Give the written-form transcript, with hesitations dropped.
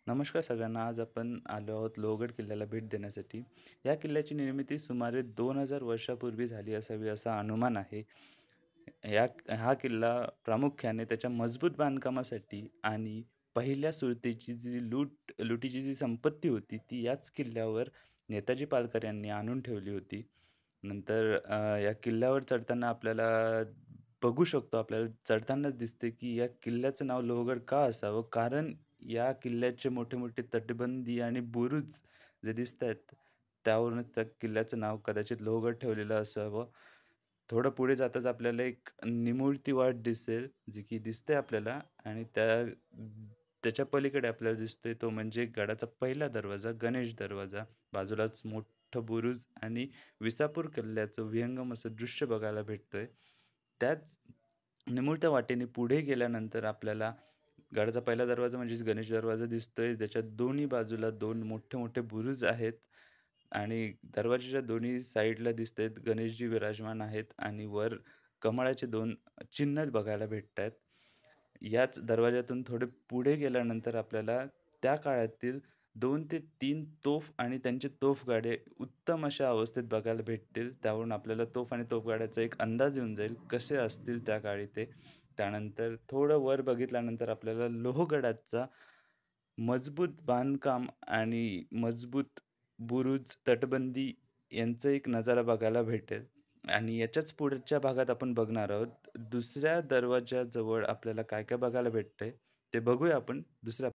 नमस्कार सगळ्यांना. आज आपण आलो आहोत लोहगड किल्ल्याला भेट देण्यासाठी. या किल्ल्याची निर्मिती सुमारे 2000 वर्षापूर्वी झाली असावी असा अनुमान आहे. हा किल्ला प्रामुख्याने त्याच्या मजबूत बांधकामासाठी आणि पहिल्या सुरतेची लुटीची जी संपत्ती होती ती याच किल्ल्यावर नेताजी पालकर यांनी आणून ठेवली होती. नंतर या किल्ल्यावर चढताना बघू शकतो आपल्याला चढतानाच दिसते की या किल्ल्याचं नाव लोहगड का असावं? कारण या किल्ल्याचे मोठे-मोठे तटबंदी आणि बुरुज जे दिसतायत, त्यावरूनच त्या किल्ल्याचं नाव कदाचित लोहगड ठेवलेलं असावं. थोडं पुढे जाताच आपल्याला एक निमुळती वाट दिसेल, जी की दिसते आपल्याला आणि त्याच्या पलीकडे आपल्याला दिसतोय तो म्हणजे गडाचा पहिला दरवाजा, गणेश दरवाजा. बाजूलाच मोठं बुरुज आणि विसापूर किल्ल्याचं विहंगम असं दृश्य बघायला भेटतंय. त्याच निमुळत्या वाटेने पुढे गेल्यानंतर आपल्याला गडाचा पहिला दरवाजा म्हणजेच गणेश दरवाजा दिसतोय. त्याच्या दोन्ही बाजूला 2 मोठे-मोठे बुरुज आहेत आणि दरवाजाच्या दोन्ही साइडला दिसतायत गणेशजी विराजमान आहेत आणि वर कमळाचे 2 चिन्ह बघायला भेटतायत. याच दरवाजातून थोडे पुढे गेल्यानंतर आपल्याला त्या काळातील 2 ते 3 तोफ आणि त्यांचे तोफगाडे उत्तम अशा अवस्थेत बघायला भेटतील. त्यावरून आपल्याला तोफ आणि तोफगाड्याचा एक अंदाज येऊन जाईल, कसे असतील त्या काळी ते. त्यानंतर थोडं वर बघितल्यानंतर आपल्याला लोहगडाचा मजबूत बांधकाम आणि मजबूत बुरुज, तटबंदी यांचा एक नजारा बघायला भेटेल आणि याच्याच पुढच्या भागात आपण बघणार आहोत. दुसऱ्या दरवाजाजवळ आपल्याला काय-काय बघायला भेटतंय, ते बघूया आपण दुसऱ्या